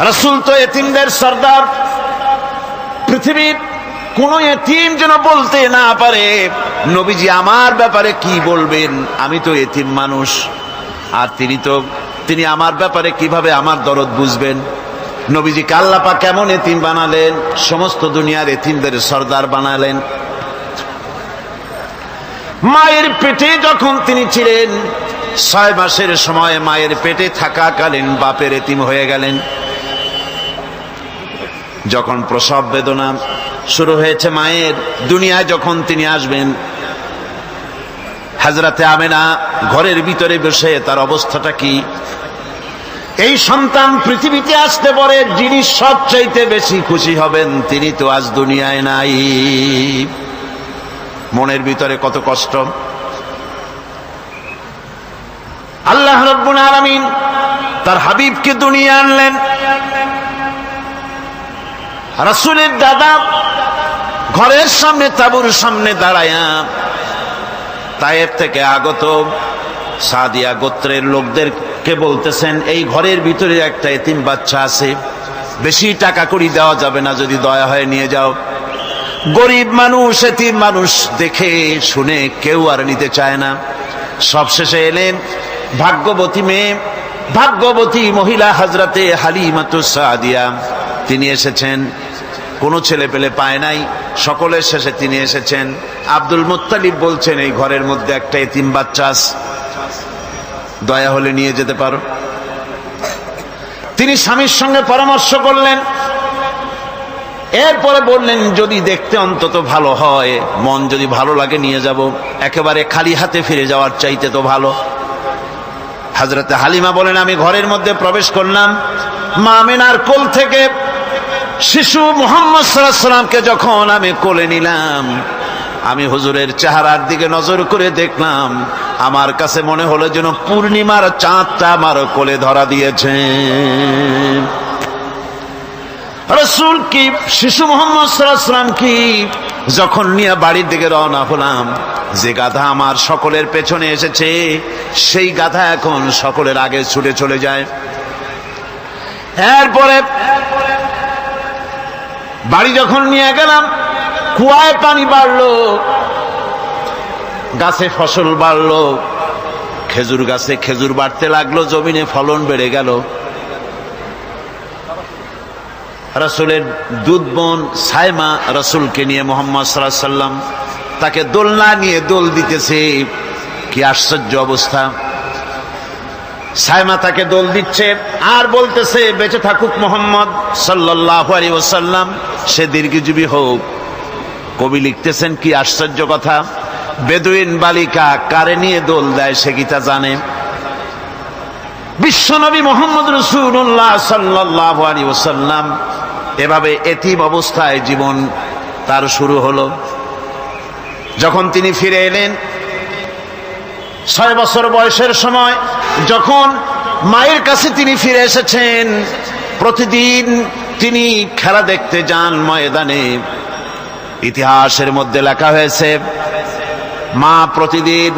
রাসূল তো এতিমদের সর্দার। পৃথিবীর কোন এতিম যেন বলতে না পারে নবীজি আমার ব্যাপারে কি বলবেন, আমি তো এতিম মানুষ, আর তিনি আমার ব্যাপারে কিভাবে আমার দরদ বুঝবেন। নবীজিকে আল্লাহ পাক কেমন এতিম বানালেন, সমস্ত দুনিয়ার এতিমদের সর্দার বানালেন। মায়ের পেটে যখন তিনি ছিলেন, 6 মাসের সময় মায়ের পেটে থাকাকালীন বাপের এতিম হয়ে গেলেন। যখন প্রসব বেদনা শুরু হয়েছে মায়ের, দুনিয়ায় যখন তিনি আসবেন, হযরতে আমেনা ঘরের ভিতরে বসে তার অবস্থাটা কি, এই সন্তান পৃথিবীতে আসতে পারে যিনি সবচাইতে বেশি খুশি হবেন তিনি তো আজ দুনিয়ায় নাই। মনের ভিতরে কত কষ্ট। আল্লাহ রাব্বুল আলামিন তার হাবিবকে দুনিয়া আনলেন। রাসূলের দাদা ঘরের সামনে তাঁবুর সামনে দাঁড়ায়া তায়েফ থেকে আগত সাদিয়া গোত্রের লোকদেরকে বলতেছেন, এই ঘরের ভিতরে একটা এতিম বাচ্চা আছে, বেশি টাকা কড়ি দেওয়া যাবে না, যদি দয়া হয় নিয়ে যাও। গরিব মানুষ, এতিম মানুষ দেখে শুনে কেউ আর নিতে চায় না। সবশেষে এলেন ভাগ্যবতী মেয়ে, ভাগ্যবতী মহিলা হযরতে হালিমাতুস সাদিয়া, তিনি এসেছেন। কোনো ছেলে পেলে পায় নাই, সকলের শেষে তিনি এসেছেন। আব্দুল মুত্তালিব বলছেন, এই ঘরের মধ্যে একটা এতিম বাচ্চা আছে, দয়া হলে নিয়ে যেতে পারো। তিনি স্বামীর সঙ্গে পরামর্শ করলেন, এরপরে বললেন যদি দেখতে অন্তত ভালো হয়, মন যদি ভালো লাগে নিয়ে যাব, একেবারে খালি হাতে ফিরে যাওয়ার চাইতে তো ভালো। হযরতে হালিমা বলেন, আমি ঘরের মধ্যে প্রবেশ করলাম, মা আমেনার কোল থেকে শিশু মুহাম্মদ সাল্লাল্লাহু আলাইহি সাল্লামকে যখন আমি কোলে নিলাম, আমি হুজুরের চেহারার দিকে নজর করে দেখলাম, আমার কাছে মনে হলো যেন পূর্ণিমার চাঁদটা আমার কোলে ধরা দিয়েছে। রাসূল কি শিশু মুহাম্মদ সাল্লাল্লাহু আলাইহি সাল্লাম কি যখন নিয়ে বাড়ির দিকে রওনা হলাম, যে গাধা আমার সকলের পেছনে এসেছে সেই গাধা এখন সকলের আগে ছুটে চলে যায়। এরপরে বাড়ি যখন নিয়ে গেলাম, কুয়ায় পানি বাড়লো, গাছে ফসল বাড়লো, খেজুর গাছে খেজুর বাড়তে লাগলো, জমিনে ফলন বেড়ে গেল। রাসূলের দুধ বোন সাইমা রাসূলকে নিয়ে মুহাম্মদ সাল্লাল্লাহু আলাইহি সাল্লাম তাকে দোলনা নিয়ে দোল দিতেছে। কি আশ্চর্য অবস্থা! সাইমা তাকে দোল দিচ্ছে আর বলতেছে, বেঁচে থাকুক মুহাম্মদ সাল্লাল্লাহু আলাইহি ওয়াসাল্লাম, সে দীর্ঘজীবী হোক। কবি লিখতেছেন, কি আশ্চর্য কথা, বেদুইন বালিকা কারে নিয়ে দোল দেয় সে কি তা জানে? বিশ্বনবী মুহাম্মদ রাসূলুল্লাহ সাল্লাল্লাহু আলাইহি ওয়াসাল্লাম এভাবে এতিম অবস্থায় জীবন তার শুরু হলো। যখন তিনি ফিরে এলেন 6 বছর বয়সের সময়, যখন মায়ের কাছে তিনি ফিরে এসেছেন, প্রতিদিন তিনি খেলা দেখতে যান ময়দানে। ইতিহাসের মধ্যে লেখা হয়েছে, মা প্রতিদিন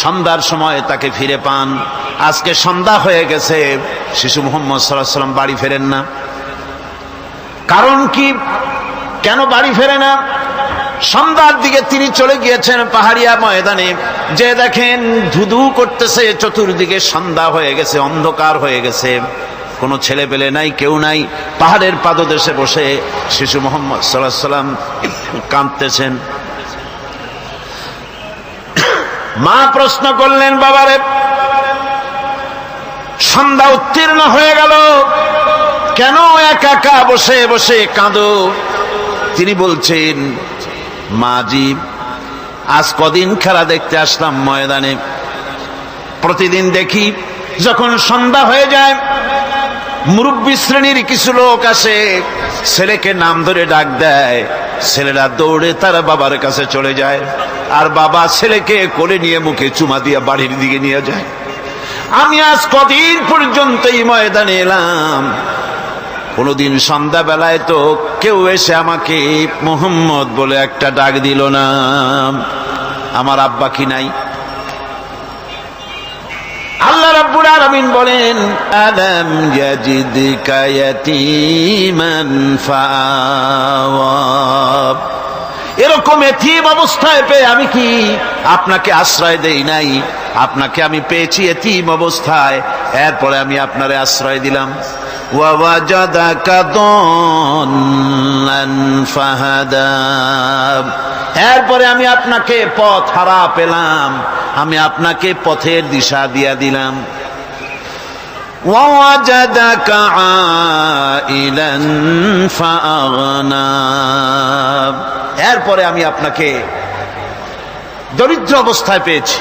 সন্ধ্যার সময় তাকে ফিরে পান। আজকে সন্ধ্যা হয়ে গেছে, শিশু মুহাম্মদ সাল্লাল্লাহু আলাইহি সাল্লাম বাড়ি ফেরেন না। কারণ কি, কেন বাড়ি ফেরে না? সন্ধ্যার দিকে তিনি চলে গিয়েছেন পাহাড়িয়া ময়দানে, যে দেখেন ধুধু করতেছে চতুর্দিকে, সন্ধ্যা হয়ে গেছে, অন্ধকার হয়ে গেছে, কোনো ছেলে পেলে নাই, কেউ নাই। পাহাড়ের পাদদেশে বসে শিশু মুহাম্মদ সাল্লাল্লাহু আলাইহি সাল্লাম কাঁদতেছেন। মা প্রশ্ন করলেন, বাবারে সন্ধ্যা উত্তীর্ণ হয়ে গেল, কেন একা একা বসে বসে কাঁদো? তিনি বলছেন, মাজি আজ কদিন খেলা দেখতে আসলাম ময়দানে, প্রতিদিন দেখি যখন সন্ধ্যা হয়ে যায় মুরব্বী শ্রেণীর কিছু লোক আসে, ছেলেকে নাম ধরে ডাক দেয়, ছেলেরা দৌড়ে তার বাবার কাছে চলে যায়, আর বাবা ছেলেকে কোলে নিয়ে মুখে চুমা দিয়ে বাড়ির দিকে নিয়ে যায়। আমি আজ কদিন পর্যন্ত এই ময়দানে এলাম, কোনদিন সন্ধ্যাবেলায় তো কেউ এসে আমাকে মুহাম্মদ বলে একটা ডাক দিল না। আমার আব্বা কি নাই? আল্লাহ রাব্বুল রব্বুল আলামিন বলেন, আলাম ইয়াজিদকা ইয়াতীমান ফাআওয়া, এরকম এতিম অবস্থায় পেয়ে আমি কি আপনাকে আশ্রয় দেই নাই? আপনাকে আমি পেয়েছি এতিম অবস্থায়, এরপরে আমি আপনারে আশ্রয় দিলাম। ওয়া ওয়াজাদাকা দাল্লান ফাহাদা, এরপরে আমি আপনাকে পথ হারা পেলাম, আমি আপনাকে পথের দিশা দিয়া দিলাম। ওয়া ওয়াজাদাকা আইলান ফাআগনা, এরপরে আমি আপনাকে দরিদ্র অবস্থায় পেয়েছি,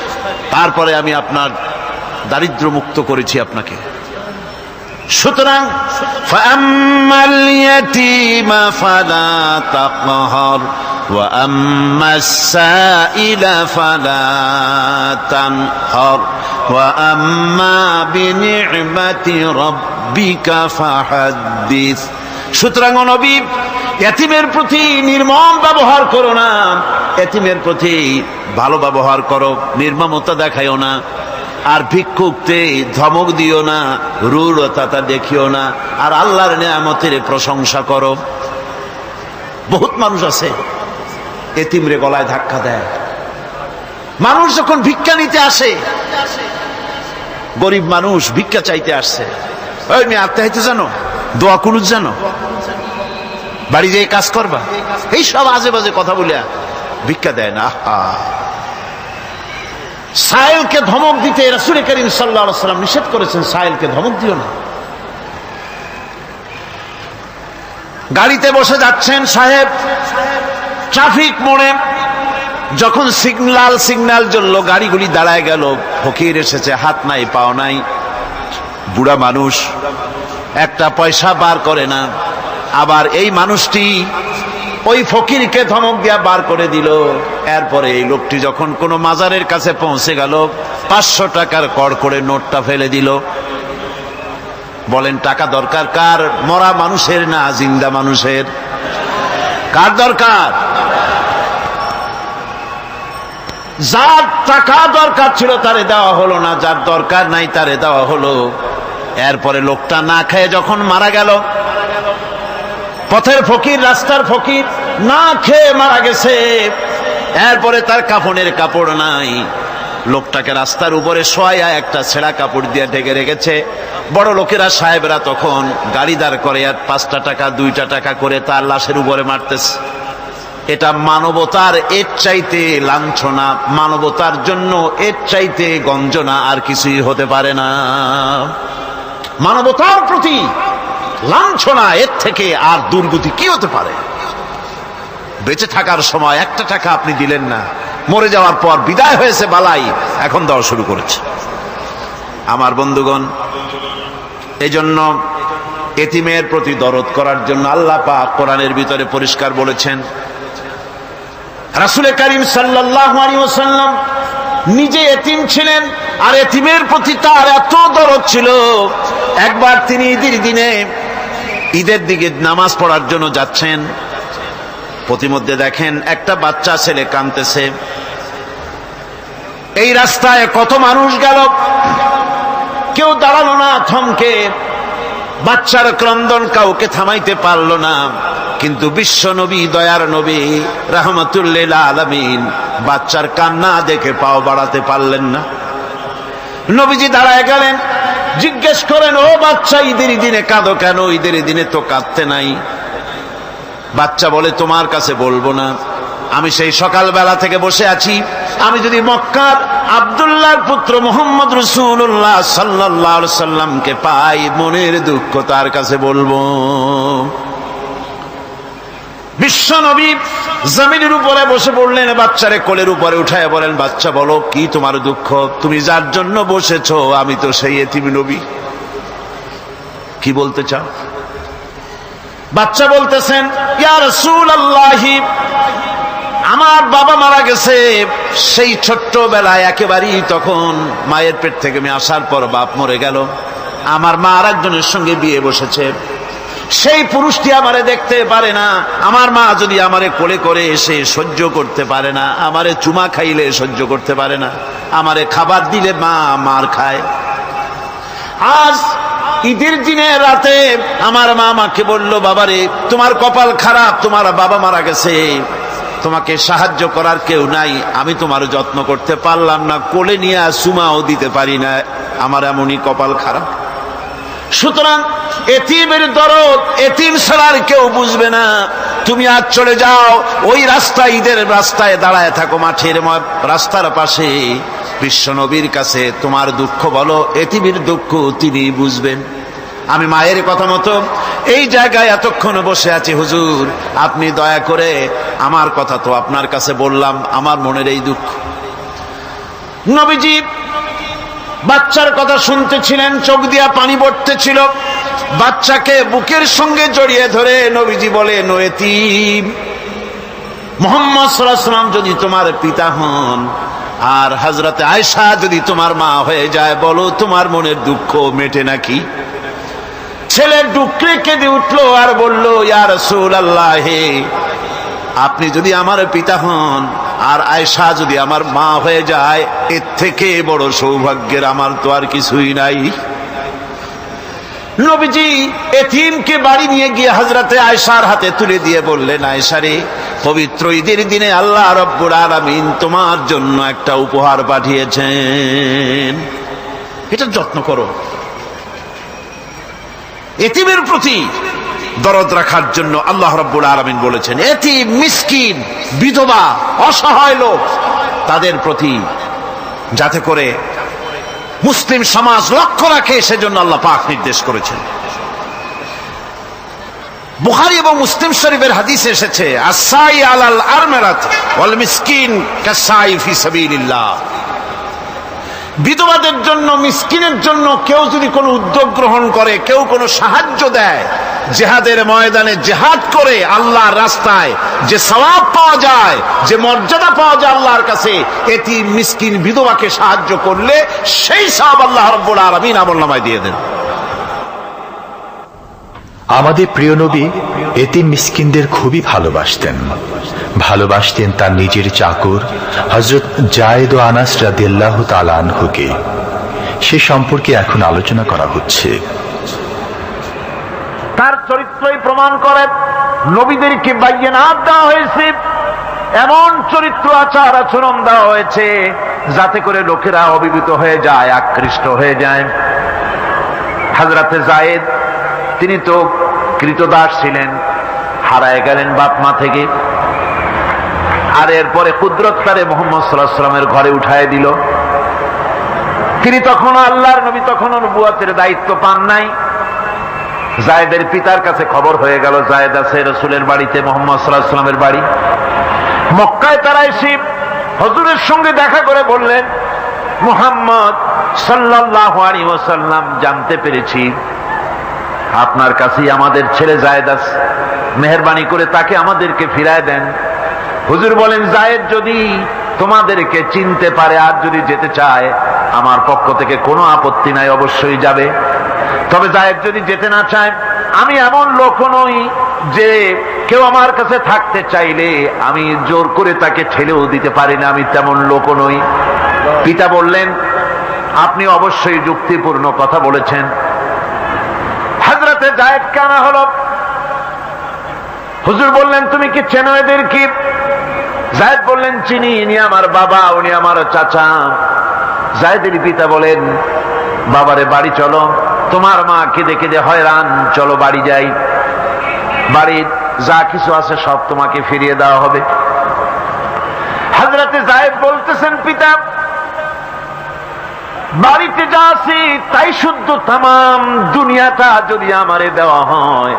তারপরে আমি আপনার দারিদ্র মুক্ত করেছি আপনাকে। সুতরাং ফাআম্মাল ইয়াতীমা ফালা তাকহার ওয়া আম্মাস সাইলা ফালা তানহার ওয়া আম্মা বিনি'মাতি রাব্বিকা ফাহাদ্দিস। সুতরাং নবী, এতিমের প্রতি নির্মম ব্যবহার করো না, এতিমের প্রতি ভালো ব্যবহার করো, নির্মমতা দেখাইও না। আর ভিক্ষুকতে ধমক দিও না, রূঢ়তা দেখিও না, আর আল্লাহর নিয়ামতের প্রশংসা করো। বহুত মানুষ আছে এতিমরে গলায় ধাক্কা দেয়। মানুষ যখন ভিক্ষা নিতে আসে, গরিব মানুষ ভিক্ষা চাইতে আসছে, ওই মেয়ে আত্মা হইতে জানো, দোয়া কুনুত জানো, বাড়ি যেয়ে কাজ করবা, এই সব আজে বাজে কথা বলে ভিক্ষা দেয় না। সাইলকে ধমক দিতে রাসূল করিম সাল্লাল্লাহু আলাইহি ওয়াসাল্লাম নিষেধ করেছেন, সাইলকে ধমক দিও না। গাড়িতে বসে যাচ্ছেন সাহেব, ট্রাফিক মোড়ে যখন সিগন্যাল জ্বললো, গাড়িগুলি দাঁড়ায় গেল, ফকির এসেছে, হাত নাই পাও নাই, বুড়া মানুষ, একটা পয়সা বার করে না। আবার এই মানুষটি ওই ফকিরকে ধমক দিয়া বার করে দিল। এরপরে এই লোকটি যখন কোনো মাজারের কাছে পৌঁছে গেল, 500 টাকার কড়কড়ে নোটটা ফেলে দিল। বলেন টাকা দরকার কার? মরা মানুষের না জিন্দা মানুষের? কার দরকার? যার টাকা দরকার ছিল তারে দেওয়া হলো না, যার দরকার নাই তারে দেওয়া হলো। এরপরে লোকটা না খেয়ে যখন মারা গেল, পথের ফকির, রাস্তার ফকির, না খেয়ে মারা গেছে। এরপরে তার কাফনের কাপড় নাই, লোকটাকে রাস্তার উপরে শোয়া একটা ছেঁড়া কাপড় দিয়ে ঢেকে রেখেছে। বড় লোকেরা, সাহেবরা তখন গাড়ি দাঁড় করে আর 5টা টাকা 2টা টাকা করে তার লাশের উপরে মারতেছে। এটা মানবতার এর চাইতে লাঞ্ছনা, মানবতার জন্য এর চাইতে গঞ্জনা আর কিছুই হতে পারে না। মানবতার প্রতি লাঞ্ছনা, এর থেকে আর দুর্গতি কি হতে পারে? বেঁচে থাকার সময় 1টা টাকা আপনি দিলেন না, মরে যাওয়ার পর বিদায় হয়েছে বালাই, এখন দেওয়া শুরু করেছে। আমার বন্ধুগণ, এজন্য এতিমের প্রতি দরদ করার জন্য আল্লাহ পাক কোরআনের ভিতরে পরিষ্কার বলেছেন। রাসূল করিম সাল্লাল্লাহু আলাইহি ওয়াসাল্লাম নিজে এতিম ছিলেন, আর এতিমের প্রতি তার এত দরদ ছিল, একবার তিনি ঈদের দিকে নামাজ পড়ার জন্য যাচ্ছেন। প্রতিমধ্যে দেখেন একটা বাচ্চা ছেলে কাঁদতেছে। এই রাস্তায় কত মানুষ গেল, কেউ দাঁড়ালো না থমকে, বাচ্চার ক্রন্দন কাউকে থামাইতে পারলো না। কিন্তু বিশ্ব নবী, দয়ার নবী রাহমাতুল লিল আলামিন বাচ্চার কান্না দেখে পাও বাড়াতে পারলেন না। নবীজি দাঁড়ায় গেলেন, জিজ্ঞেস করেন, ও বাচ্চা, ঈদের দিনে কাঁদো কেন? ঈদের দিনে তো কাঁদতে নাই। বাচ্চা বলে, তোমার কাছে বলবো না, আমি সেই সকালবেলা থেকে বসে আছি, আমি যদি মক্কার আব্দুল্লাহর পুত্র মুহাম্মদ রাসূলুল্লাহ সাল্লাল্লাহু আলাইহি সাল্লামকে পাই, মনের দুঃখ তার কাছে বলবো। বিশ্ব নবী জমিনের উপরে বসে পড়লেন, বাচ্চারে কোলের উপরে উঠায় বলেন, বাচ্চা বলো কি তোমার দুঃখ? তুমি যার জন্য বসেছো আমি তো সেই এতিম নবী, কি বলতে চাও? বাচ্চা বলতেছেন, ইয়া রাসূলুল্লাহ, আমার বাবা মারা গেছে সেই ছোট্টবেলায়, একেবারেই তখন মায়ের পেট থেকে আমি আসার পর বাপ মরে গেল, আমার মা আর একজনের সঙ্গে বিয়ে বসেছে, সেই পুরুষটি আমারে দেখতে পারে না, আমার মা যদি আমারে কোলে করে এসে সহ্য করতে পারে না, আমারে চুমা খাইলে সহ্য করতে পারে না, আমারে খাবার দিলে মা মার খায়, আজ ঈদের দিনে রাতে আমার মা আমাকে বলল, বাবারে তোমার কপাল খারাপ, তোমার বাবা মারা গেছে, তোমাকে সাহায্য করার কেউ নাই, আমি তোমার যত্ন করতে পারলাম না, কোলে নিয়ে সুমাও দিতে পারি না, আমার এমনই কপাল খারাপ। সুতরাং এতিমের দরদ এতিম ছাড়ার কেউ বুঝবে না। তুমি আজ চলে যাও, ওই রাস্তায়, ঈদের রাস্তায় দাঁড়ায় থাকো, মাঠের রাস্তার পাশে, বিশ্ব নবীর কাছে তোমার দুঃখ বলো, এতিমের দুঃখ তিনি বুঝবেন। আমি মায়ের কথা মতো এই জায়গায় এতক্ষণ বসে আছি, হুজুর আপনি দয়া করে, আমার কথা তো আপনার কাছে বললাম, আমার মনের এই দুঃখ। নবীজি বাচ্চার কথা শুনতেছিলেন, চোখ দিয়া পানি পড়তেছিল। বাচ্চাকে বুকের সঙ্গে জড়িয়ে ধরে নবীজি বলেন, ও এতিম, মুহাম্মদ সাল্লাল্লাহু আলাইহি ওয়াসাল্লাম যদি তোমার পিতা হন আর হযরতে আয়েশা যদি তোমার মা হয়ে যায়, বলো তোমার মনের দুঃখ মেটে নাকি? ছেলে ডুকরে কেঁদে উঠলো আর বলল, ইয়া রাসূলুল্লাহ, আপনি যদি আমার পিতা হন আর আয়েশা যদি আমার মা হয়ে যায়, এর থেকে বড় সৌভাগ্যের আমার তো আর কিছুই নাই। নবীজি এতিমকে বাড়ি নিয়ে গিয়ে হযরতে আয়েশার হাতে তুলে দিয়ে বললেন, আয়েশা রে, পবিত্র ঈদের দিনে আল্লাহ রাব্বুল আলামিন তোমার জন্য একটা উপহার পাঠিয়েছেন, এটা যত্ন করো। এতিমের প্রতি দরদ রাখার জন্য আল্লাহ রাব্বুল আলামিন বলেছেন, এতিম, মিসকিন, বিধবা, অসহায় লোক, তাদের প্রতি যাতে করে মুসলিম সমাজ লক্ষ্য রাখে, সেজন্য আল্লাহ পাক নির্দেশ করেছেন। বুখারী এবং মুসলিম শরীফের হাদিসে এসেছে, আস-সাই আলাল আরমালাত ওয়াল মিসকিন কাস-সাই ফি সাবিলিল্লাহ। বিধবাদের জন্য, মিসকিনের জন্য কেউ যদি কোনো উদ্যোগ গ্রহণ করে, কেউ কোনো সাহায্য দেয়, জিহাদের ময়দানে জিহাদ করে আল্লাহর রাস্তায় যে সওয়াব পাওয়া যায়, যে মর্যাদা পাওয়া যায় আল্লাহর কাছে, এতিম, মিসকিন, বিধবাকে সাহায্য করলে সেই সওয়াব আল্লাহ রাব্বুল আলামিন আমলনামায় দিয়ে দেন। আমাদের প্রিয় নবী এতিম মিসকিনদের খুবই ভালোবাসতেন তার নিজের চাকর হযরত যায়েদ ও আনাস রাদিয়াল্লাহু তাআলা আনহুকে। সে সম্পর্কে এখন আলোচনা করা হচ্ছে। তার চরিত্রই প্রমাণ করে, নবীদেরকে বাইয়িনাত দেওয়া হয়েছে, এমন চরিত্র, আচার আচরণ দেওয়া হয়েছে যাতে করে লোকেরা অভিভূত হয়ে যায়, আকৃষ্ট হয়ে যায়। হযরতে যায়েদ, তিনি তো কৃতদাস ছিলেন, হারায় গেলেন বাপ মা থেকে, আর এরপরে কুদরত তারে মুহাম্মদ সাল্লাল্লাহু আলাইহি ওয়াসাল্লামের ঘরে উঠায় দিল। তিনি তখন আল্লাহর নবী, তখনও নবুয়তের দায়িত্ব পান নাই। যায়েদের পিতার কাছে খবর হয়ে গেল, যায়েদ আছে রাসূলের বাড়িতে, মুহাম্মদ সাল্লাল্লাহু আলাইহি ওয়াসাল্লামের বাড়ি মক্কায়। তারা এসে হুজুরের সঙ্গে দেখা করে বললেন, মুহাম্মদ সাল্লাল্লাহু আলাইহি ওয়াসাল্লাম, জানতে পেরেছি আপনার কাছেই আমাদের ছেলে যায়েদ আছে, মেহেরবানি করে তাকে আমাদেরকে ফিরায় দেন। হুজুর বলেন, যায়েদ যদি তোমাদেরকে চিনতে পারে আর যদি যেতে চায়, আমার পক্ষ থেকে কোনো আপত্তি নাই, অবশ্যই যাবে। তবে যায়েদ যদি যেতে না চায়, আমি এমন লোক নই যে কেউ আমার কাছে থাকতে চাইলে আমি জোর করে তাকে ঠেলেও দিতে পারি না, আমি তেমন লোক নই। পিতা বললেন, আপনি অবশ্যই যুক্তিপূর্ণ কথা বলেছেন। হযরতে যায়েদকে আনা হলো। হুজুর বললেন, তুমি কি চেনো এদের? কি? যায়েদ বললেন, চিনি, ইনি আমার বাবা, উনি আমার চাচা। যায়েদের পিতা বলেন, বাবারে বাড়ি চলো, তোমার মা কেঁদে কেঁদে হয়রান, চলো বাড়ি যাই, বাড়ির যা কিছু আছে সব তোমাকে ফিরিয়ে দেওয়া হবে। হযরতে যায়েদ বলতেছেন, পিতা, বাড়িতে যা আছে তাই শুদ্ধ, তামাম দুনিয়াটা যদি আমারে দেওয়া হয়,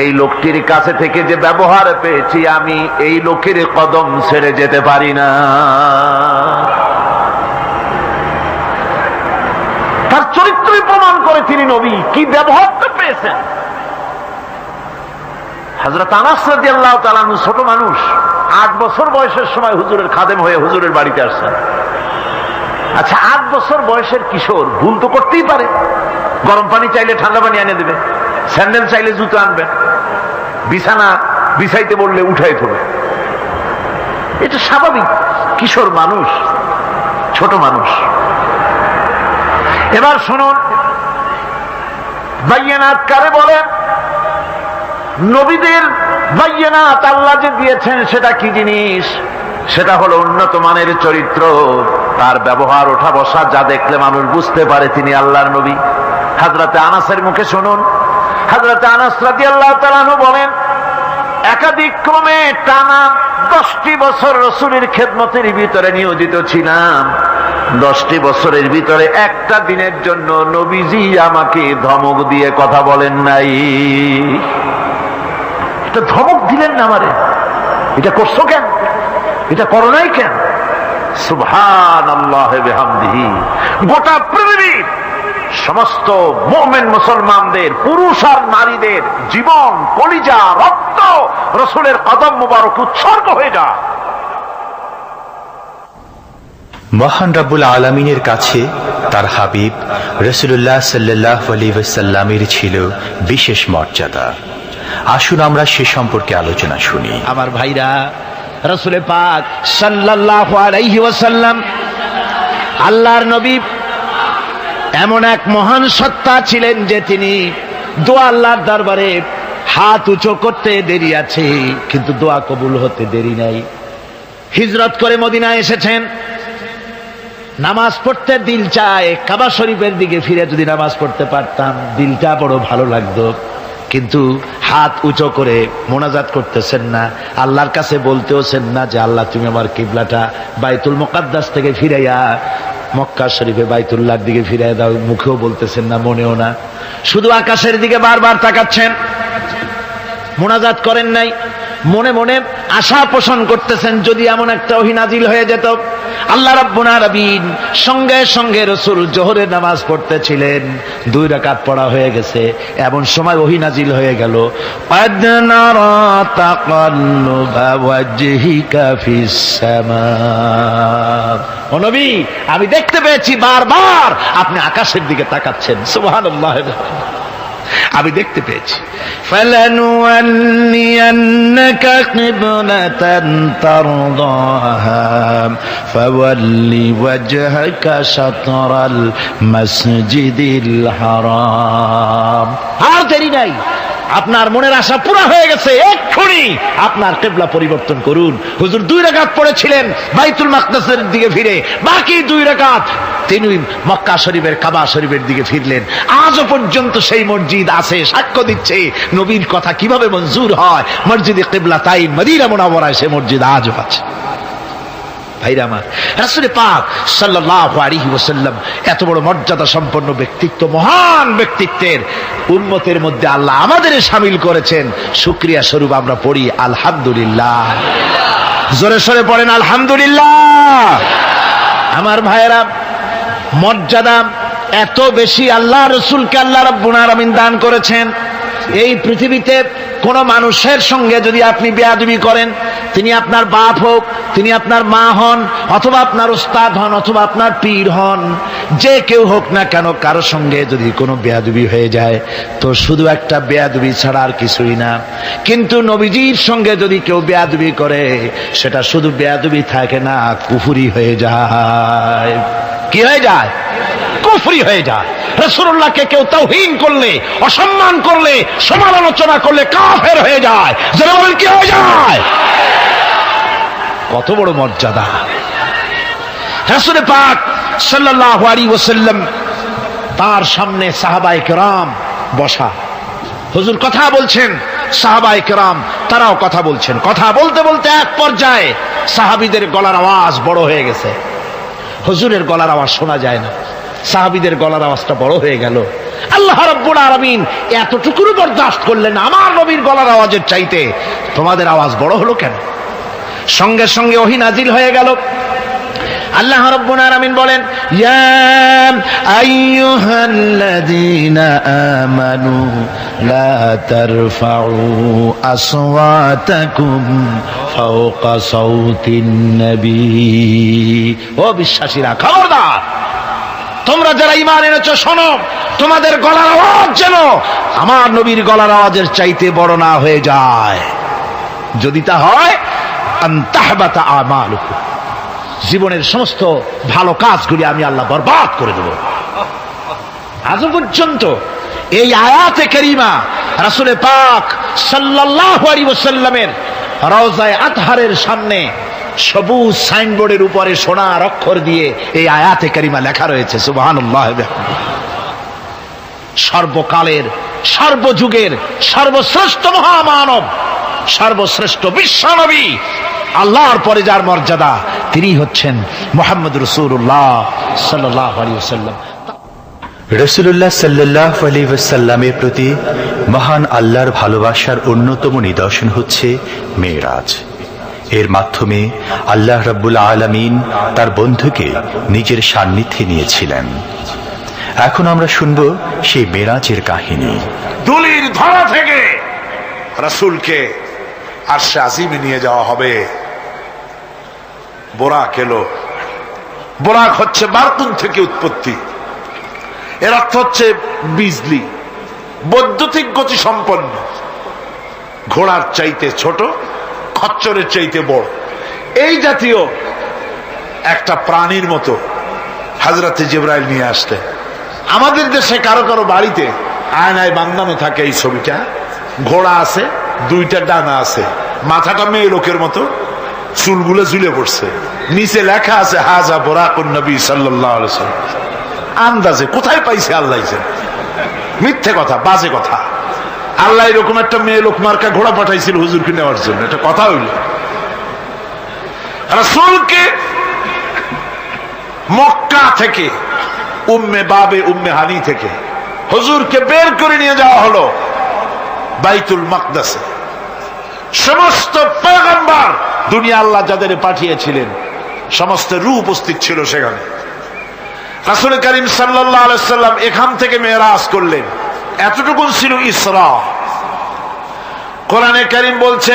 এই লোকটির কাছে থেকে যে ব্যবহার পেয়েছি, আমি এই লোকের কদম ছেড়ে যেতে পারি না। তার চরিত্রই প্রমাণ করে তিনি নবী, কি ব্যবহারটা পেয়েছেন। হযরত আনাস রাদিয়াল্লাহু তাআলা আনহু ছোট মানুষ, 8 বছর বয়সের সময় হুজুরের খাদেম হয়ে হুজুরের বাড়িতে আসছেন। আচ্ছা, 8 বছর বয়সের কিশোর ভুল তো করতেই পারে, গরম পানি চাইলে ঠান্ডা পানি এনে দেবে, স্যান্ডেল চাইলে জুতো আনবে, বিছানা বিছাইতে বললে উঠাই থবে, এটা স্বাভাবিক। কিশোর মানুষ, ছোট মানুষ। এবার শুনুন, বাইয়ানাত কারে বলেন? নবীদের বাইয়ানাত আল্লাহ যে দিয়েছেন সেটা কি জিনিস? সেটা হলো উন্নত মানের চরিত্র, তার ব্যবহার ওঠা বসা যা দেখলে মানুষ বুঝতে পারে তিনি আল্লাহর নবী। হযরতে আনাসের মুখে শুনুন, হযরতে আনাস রাদিয়াল্লাহু তাআলা আনহু বলেন, একাধিক ক্রমে টানা 10টি বছর রাসূলের খেদমতের ভিতরে নিয়োজিত ছিলাম। 10টি বছরের ভিতরে একটা দিনের জন্য নবীজি আমাকে ধমক দিয়ে কথা বলেন নাই। এটা ধমক দিলেন না আমারে, এটা করছো কেন, এটা করো নাই কেন? সুবহানাল্লাহি বিহামদিহি। গোটা পৃথিবীর সমস্ত মুমিন মুসলমানদের, পুরুষ আর নারীদের জীবন, কলিজা, রক্ত রাসূলের কদম মোবারক উৎসর্গ হয়ে যায়। মহান রব্বুল আলামিনের কাছে তার হাবিব রাসূলুল্লাহ সাল্লাল্লাহু আলাইহি ওয়াসাল্লামের ছিল বিশেষ মর্যাদা। আসুন আমরা সে সম্পর্কে আলোচনা শুনি। আমার ভাইরা, রাসূল পাক সাল্লাল্লাহু আলাইহি ওয়াসাল্লাম আল্লাহর নবী এমন এক মহান সত্তা ছিলেন যে তিনি দোয়া আল্লাহর দরবারে হাত উঁচু করতে দেরি আছে, কিন্তু দোয়া কবুল হতে দেরি নাই। হিজরত করে মদিনায় এসেছেন, নামাজ পড়তে দিল চায়, কাবা শরীফের দিকে ফিরে যদি নামাজ পড়তে পারতাম দিলটা বড় ভালো লাগতো, কিন্তু হাত উঁচু করে মোনাজাত করতেছেন না, আল্লাহর কাছে বলতেওছেন না যে আল্লাহ তুমি আমার কিবলাটা বাইতুল মুকাদ্দাস থেকে ফিরাইয়া মক্কা শরীফে বাইতুল্লাহর দিকে ফিরাইয়া দাও। মুখেও বলতেছেন না, মনেও না, শুধু আকাশের দিকে বারবার তাকাচ্ছেন, মোনাজাত করেন নাই। মনে মনে আশা পোষণ করতেছেন যদি এমন একটা ওহী নাজিল হয়ে যেত। আল্লাহ রাব্বুল আলামিন সঙ্গে সঙ্গে রাসূল জোহরের নামাজ পড়তেছিলেন, 2 রাকাত পড়া হয়ে গেছে, এমন সময় ওহী নাজিল হয়ে গেল, ক্বাদ নারা তাকাল্লুবা ওয়াজহিকা ফিস সামা। ও নবী, আমি দেখতে পেয়েছি বারবার আপনি আকাশের দিকে তাকাচ্ছেন। সুবহানাল্লাহ, আমি দেখতে পেয়েছি। ফালানুওয়াল্লিয়ান্নাকা কিবলাতান তারদাহা ফাওয়াল্লি ওয়াজহাকা শাতরাল মাসজিদিল হারাম। আর দেরি নাই, আপনার মনের আশা পুরা হয়ে গেছে, এক্ষুনি আপনার কিবলা পরিবর্তন করুন। হুজুর 2 রাকাত পড়েছিলেন বাইতুল মাকদাসের দিকে ফিরে, বাকি 2 রাকাত তিনি মক্কা শরীফের কাবা শরীফের দিকে ফিরলেন। আজও পর্যন্ত সেই মসজিদ আছে, সাক্ষ্য দিচ্ছে নবীর কথা কিভাবে মঞ্জুর হয়। মসজিদে কিবলাতাইন মদিনা মুনাওয়ারায় সে মসজিদ আজও আছে। ভাইরা আমার, রাসূল পাক সাল্লাল্লাহু আলাইহি ওয়াসাল্লাম এত বড় মর্যাদা সম্পন্ন ব্যক্তিত্ব, মহান ব্যক্তিত্বের উম্মতের মধ্যে আল্লাহ আমাদের শামিল করেছেন। শুকরিয়া স্বরূপ আমরা পড়ি আলহামদুলিল্লাহ। জোরে সোরে পড়েন আলহামদুলিল্লাহ। আমার ভাইয়েরা, মর্যাদা এত বেশি আল্লাহ রাসূলকে আল্লাহ রাব্বুল আলামিন দান করেছেন। এই পৃথিবীতে কোন মানুষের সঙ্গে যদি আপনি বেয়াদবি করেন, তিনি আপনার বাপ হোক, তিনি আপনার মা হন, অথবা আপনার উস্তাদ হন, অথবা আপনার পীর হন, যে কেউ হোক না কেন, কারো সঙ্গে যদি কোনো বেয়াদবি হয়ে যায় তো শুধু একটা বেয়াদবি ছাড়া আর কিছুই না। কিন্তু নবীজির সঙ্গে যদি কেউ বেয়াদবি করে, সেটা শুধু বেয়াদবি থাকে না, কুফরি হয়ে যায়। কি হয়ে যায়? কুফরি হয়ে যায়। রাসূলুল্লাহকে কেউ তাওহীন করলে, অসম্মান করলে, সমালোচনা করলে কাফের হয়ে যায়। যারা বলেন কি হয়ে যায়? কত বড় মর্যাদা! রাসূল পাক সাল্লাল্লাহু আলাইহি ওয়াসাল্লাম, তার সামনে সাহাবায়ে কেরাম বসা, হুজুর কথা বলছেন, সাহাবায়ে কেরাম তারাও কথা বলছেন। কথা বলতে বলতে এক পর্যায়ে সাহাবীদের গলার আওয়াজ বড় হয়ে গেছে, হুজুরের গলার আওয়াজ শোনা যায় না, সাহাবীদের গলার আওয়াজটা বড় হয়ে গেল। আল্লাহ রাব্বুল আলামিন এতটুকু বরদাস্ত করলেন, আমার নবীর গলার আওয়াজের চাইতে তোমাদের আওয়াজ বড় হলো কেন? সঙ্গে সঙ্গে ওহী নাজিল হয়ে গেল। আল্লাহ রাব্বুল আলামিন বলেন, ইয়া আইয়ুহাল্লাযীনা আমানু লা তারফাউ আসওয়াতাকুম ফাওকা সাওতিন নবী। ও বিশ্বাসীরা, খবরদার, তোমরা যারা ঈমান এনেছো শোনো, তোমাদের গলার আওয়াজ যেন আমার নবীর গলার আওয়াজের চাইতে বড় না হয়ে যায়। যদি তা হয়, আনতাহবাতা আমালুকুম, জীবনের সমস্ত ভালো কাজগুলি আমি আল্লাহ বরবাদ করে দেব। আজ পর্যন্ত এই আয়াতে কারিমা রাসূল পাক সাল্লাল্লাহু আলাইহি ওয়াসাল্লামের রওজায়ে আতহারের সামনে সবুজ সাইনবোর্ডের উপরে সোনার অক্ষর দিয়ে এই আয়াতে কারিমা লেখা রয়েছে। সুবহানাল্লাহ। সর্বকালের, সর্বযুগের সর্বশ্রেষ্ঠ মহামানব, সর্বশ্রেষ্ঠ বিশ্বনবী, আল্লাহর পরে যার মর্যাদা, তিনি হচ্ছেন মুহাম্মদ রাসূলুল্লাহ সাল্লাল্লাহু আলাইহি ওয়াসাল্লাম। রাসূলুল্লাহ সাল্লাল্লাহু আলাইহি ওয়াসাল্লামের প্রতি মহান আল্লাহর ভালোবাসার অন্যতম নিদর্শন হচ্ছে মেরাজ। এর মাধ্যমে আল্লাহ রাব্বুল আলামিন তার বন্ধুকে নিজের সান্নিধ্যে নিয়েছিলেন। এখন আমরা শুনব সেই মেরাজের কাহিনী। দুলির ধরা থেকে রাসূলকে আরশে আজিমে নিয়ে যাওয়া হবে। বোরাক এলো। বোরাক হচ্ছে বারকুন থেকে উৎপত্তি। এর অর্থ হচ্ছে বিজলি, বৈদ্যুতিক গতি সম্পন্ন, ঘোড়ার চাইতে ছোট, খচ্চরের চাইতে বড়, এই জাতীয় একটা প্রাণীর মতো হযরতে জিবরাইল নিয়ে আসলে। আমাদের দেশে কারো কারো বাড়িতে আয়নায় বান্দানো থাকে এই ছবিটা। ঘোড়া আছে, দুইটা ডানা আছে, মাথাটা মেয়ে লোকের মতো, চুলগুলো ঝুলে পড়ছে, নিচে লেখা আছে হাজা বোরাকুন নবী সাল্লাল্লাহু আলাইহি ওয়াসাল্লাম। আন্দাজে কোথায় পাইছে আল্লাহ, মিথ্যে কথা, বাজে কথা। আল্লাহ এরকম একটা মেয়ে লোক মার্কা ঘোড়া পাঠাইছিল হুজুরকে নেওয়ার জন্য, এটা কথা হইল। রাসূলকে মক্কা থেকে, উম্মে বাবে উম্মে হানি থেকে হুজুরকে বের করে নিয়ে যাওয়া হলো বাইতুল মাকদাসে। সমস্ত পয়গম্বর, দুনিয়া আল্লাহ যাদের পাঠিয়েছিলেন, সমস্ত রূহ উপস্থিত ছিল সেখানে। রাসূল করিম সাল্লাল্লাহু আলাইহি ওয়াসাল্লাম এখান থেকে মেরাজ করলেন। এতটুকু ছিল ইসরা। কোরআনে কারীম বলছে,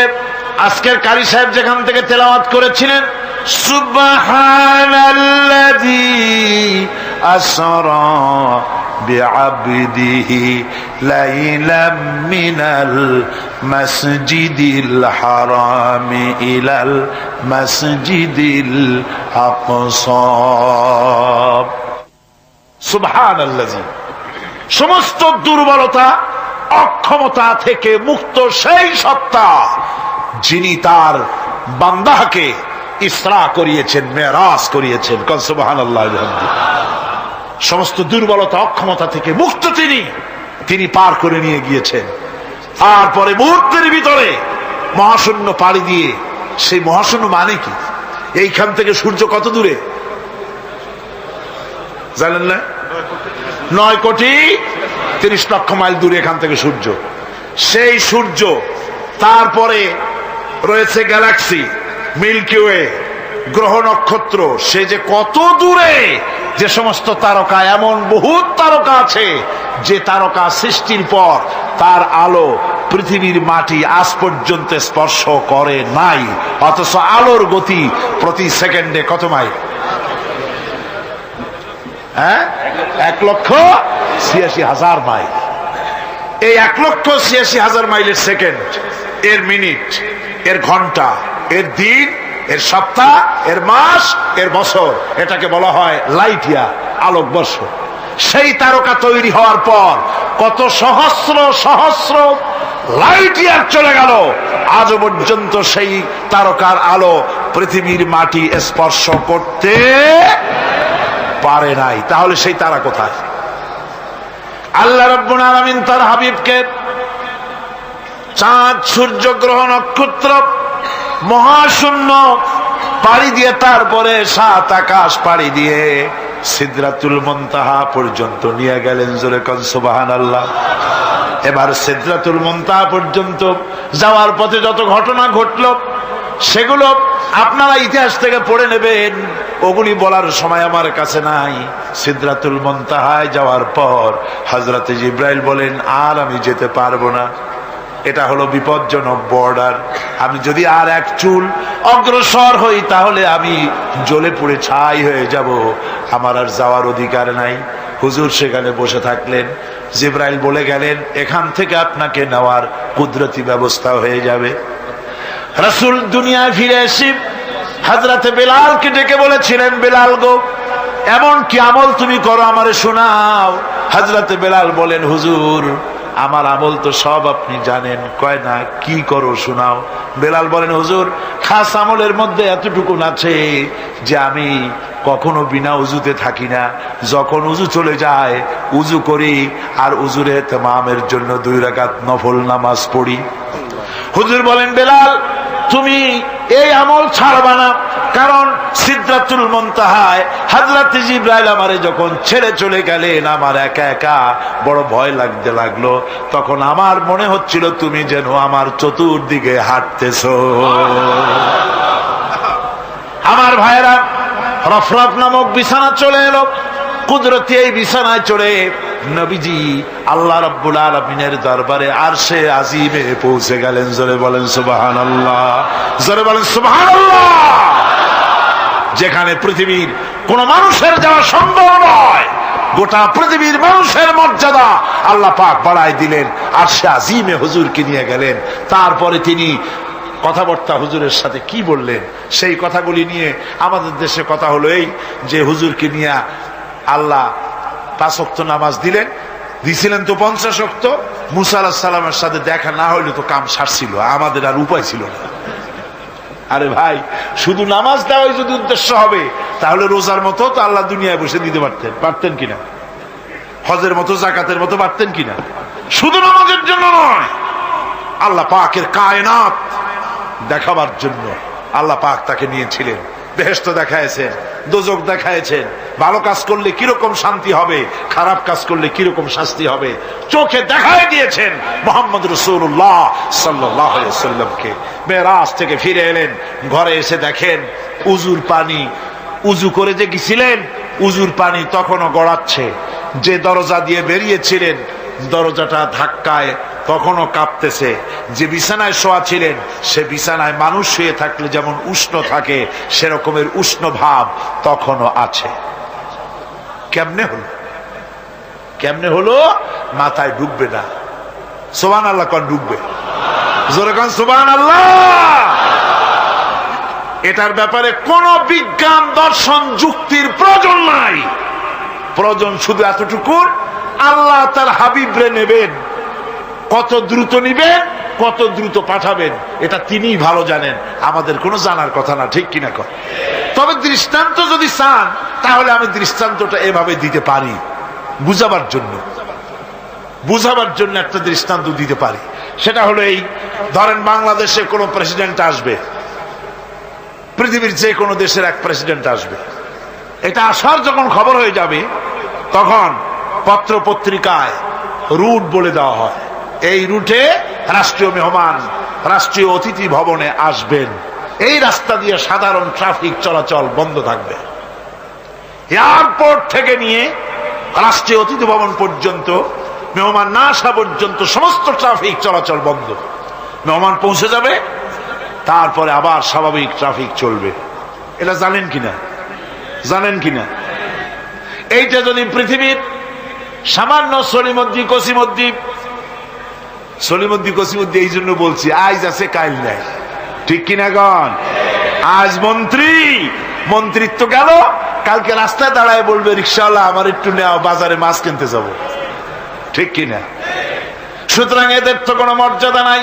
আজকের কারি সাহেব যেখান থেকে তেলাওয়াত করেছিলেন, সুবহানাল্লাযী আসরা বিআবদিহি লাইলাম মিনাল মাসজিদিল হারামি ইলাল মাসজিদিল আকসা। সুবহানাল্লাযী, সমস্ত দুর্বলতা, অক্ষমতা থেকে মুক্ত সেই সত্তা যিনি তার বান্দাকে ইসরা করিয়েছেন, মেরাজ করিয়েছেন। সুবহানাল্লাহ। সমস্ত দুর্বলতা, অক্ষমতা থেকে মুক্ত তিনি পার করে নিয়ে গিয়েছেন। তারপরে মুহূর্তের ভিতরে মহাশূন্য পাড়ি দিয়ে, সেই মহাশূন্য মানে কি? এইখান থেকে সূর্য কত দূরে জানেন না? 9,30,00,000 মাইল দূরে এখান থেকে সূর্য। সেই সূর্য, তারপরে রয়েছে গ্যালাক্সি, মিল্কি ওয়ে, গ্রহ নক্ষত্র, সে যে কত দূরে, যে সমস্ত তারকা, এমন বহুত তারকা আছে যে তারকা সৃষ্টির পর তার আলো পৃথিবীর মাটি আজ পর্যন্ত স্পর্শ করে নাই, অথচ আলোর গতি প্রতি সেকেন্ডে কত মাইল? 1,86,000 মাইল। এই 1,86,000 মাইলের সেকেন্ড, এর মিনিট, এর ঘন্টা, এর দিন, এর সপ্তাহ, এর মাস, এর বছর, এটাকে বলা হয় লাইট ইয়ার, আলোকবর্ষ। সেই তারকা তৈরি হওয়ার পর কত সহস্র সহস্র লাইট ইয়ার চলে গেল, আজ পর্যন্ত সেই তারকার আলো পৃথিবীর মাটি স্পর্শ করতে পারে নাই। তাহলে সেই তারা কোথায়? আল্লাহ রাব্বুল আলামিন তার হাবিবকে চাঁদ, সূর্য, গ্রহ, নক্ষত্র, মহাশূন্য পাড়ি দিয়ে, তারপরে 7 আকাশ পাড়ি দিয়ে সিদরাতুল মুনতাহা পর্যন্ত নিয়ে গেলেন। জোরে কোন সুবহানাল্লাহ। এবার সিদরাতুল মুনতাহা পর্যন্ত যাওয়ার পথে যত ঘটনা ঘটলো, সেগুলো আপনারা ইতিহাস থেকে পড়ে নেবেন, ওগুলি বলার সময় আমার কাছে নাই। সিদরাতুল মুনতাহায় যাওয়ার পর হযরত জিবরাইল বলেন, আর আমি যেতে পারবো না, এটা হলো বিপজ্জনক বর্ডার। আমি যদি আর এক চুল অগ্রসর হই তাহলে আমি জ্বলে পুড়ে ছাই হয়ে যাব, আমার আর যাওয়ার অধিকার নাই। হুজুর সেখানে বসে থাকলেন। জিবরাইল বলে গেলেন, এখান থেকে আপনাকে নেওয়ার কুদরতি ব্যবস্থা হয়ে যাবে। রাসূল দুনিয়ায় ফিরে এসে হযরতে বেলালকে ডেকে বলেছিলেন, বেলাল গো, এমন কি আমল তুমি করো আমারে শোনাও। হযরতে বেলাল বলেন, হুজুর আমার আমল তো সব আপনি জানেন। কয় না, কি করো শোনাও। বেলাল বলেন, হুজুর খাস আমলের মধ্যে এতটুকু আছে যে আমি কখনো বিনা উজুতে থাকি না, যখন উজু চলে যায় উজু করি আর উজুর ইহতিমামের জন্য 2 রাকাত নফল নামাজ পড়ি। হুজুর বলেন, বেলাল তুমি এই আমল ছাড়বা না, কারণ সিদরাতুল মুনতাহায় হযরত জিবরাইল আমারে যখন ছেড়ে চলে গেলেন আমার একা একা বড় ভয় লাগতে লাগলো। তখন আমার মনে হচ্ছিল তুমি যেন আমার চতুর্দিকে হাঁটতেছো। আমার ভাইরা, রফরফ নামক বিছানা চলে এলো। কুদরতি এই বিছানায় চড়ে নবীজি আল্লাহ রাব্বুল আলামিনের দরবারে আরশে আজিমে পৌঁছে গেলেন। জোরে বলেন সুবহানাল্লাহ, জোরে বলেন সুবহানাল্লাহ। যেখানে পৃথিবীর কোন মানুষের যাওয়া সম্ভব নয়, গোটা পৃথিবীর মানুষের মর্যাদা আল্লাহ পাক বাড়ায় দিলেন, আরশে আজিমে হুজুরকে নিয়ে গেলেন। তারপরে তিনি কথাবার্তা হুজুরের সাথে কি বললেন সেই কথাগুলি নিয়ে আমাদের দেশে কথা হলো এই যে হুজুরকে নিয়ে আল্লাহ 5 ওয়াক্ত নামাজ দিছিলেন তো 50 ওয়াক্ত। মুসা আলাইহিস সালামের সাথে দেখা না হইলে তো কাম সারছিল, আমাদের আর উপায় ছিল না। আরে ভাই, শুধু নামাজ দেওয়াই যদি উদ্দেশ্য হবে তাহলে রোজার মতো তো আল্লাহ দুনিয়ায় বসে দিতে পারতেন কিনা, হজের মতো জাকাতের মতো পারতেন কিনা। শুধু নামাজের জন্য নয়, আল্লাহ পাকের কায়নাত দেখাবার জন্য আল্লাহ পাক তাকে নিয়েছিলেন। বেহেশত দেখাইছেন, দোজখ দেখাইছেন, ভালো কাজ করলে কিরকম শান্তি হবে, খারাপ কাজ করলে কিরকম শাস্তি হবে চোখে দেখাই দিয়েছেন মুহাম্মদ রাসূলুল্লাহ সাল্লাল্লাহু আলাইহি ওয়াসাল্লামকে। মেরাজ থেকে ফিরে এলেন, ঘরে এসে দেখেন উজুর পানি, উজু করে যে গেছিলেন উজুর পানি তখনও গড়াচ্ছে। যে দরজা দিয়ে বেরিয়েছিলেন দরজাটা ধাক্কায় তখনও কাঁপতেছে। যে বিছানায় শোয়া ছিলেন সে বিছানায় মানুষ শুয়ে থাকলে যেমন উষ্ণ থাকে সেরকমের উষ্ণ ভাব তখনও আছে। কেমনে হলো মাথায় ঢুকবে না। সুবহানাল্লাহ কোন ঢুকবে, জোরে কোন সুবহানাল্লাহ। এটার ব্যাপারে কোন বিজ্ঞান দর্শন যুক্তির প্রয়োজন নাই। প্রয়োজন শুধু এতটুকু, আল্লাহ তার হাবিবরে নেবেন, কত দ্রুত নিবেন, কত দ্রুত পাঠাবেন এটা তিনিই ভালো জানেন, আমাদের কোনো জানার কথা না, ঠিক কিনা কর। তবে দৃষ্টান্ত যদি চান তাহলে আমি দৃষ্টান্তটা এভাবে দিতে পারি, বুঝাবার জন্য একটা দৃষ্টান্ত দিতে পারি। সেটা হলো এই, ধরেন বাংলাদেশে কোনো প্রেসিডেন্ট আসবে, পৃথিবীর যে কোনো দেশের এক প্রেসিডেন্ট আসবে। এটা আসার যখন খবর হয়ে যাবে তখন পত্র পত্রিকায় রুট বলে দেওয়া হয়, এই রুটে রাষ্ট্রীয় মেহমান রাষ্ট্রীয় অতিথি ভবনে আসবেন, এই রাস্তা দিয়ে সাধারণ ট্রাফিক চলাচল বন্ধ থাকবে। এয়ারপোর্ট থেকে নিয়ে রাষ্ট্রীয় অতিথি ভবন পর্যন্ত মেহমান না আসা পর্যন্ত সমস্ত ট্রাফিক চলাচল বন্ধ। মেহমান পৌঁছে যাবে, তারপরে আবার স্বাভাবিক ট্রাফিক চলবে। এটা জানেন কিনা? এইটা যদি পৃথিবীর সামান্য সলিমদ্দি কসিমদ্দি এই জন্য বলছি আজ আছে কাল নাই, ঠিক কিনা গণ। আজ মন্ত্রিত্ব গেল, কালকে রাস্তায় দাঁড়ায় বলবে রিকশাওয়ালা আমার একটু নেওয়া, বাজারে মাছ কিনতে যাব, ঠিক কিনা। সুতরাং এদের তো কোনো মর্যাদা নাই।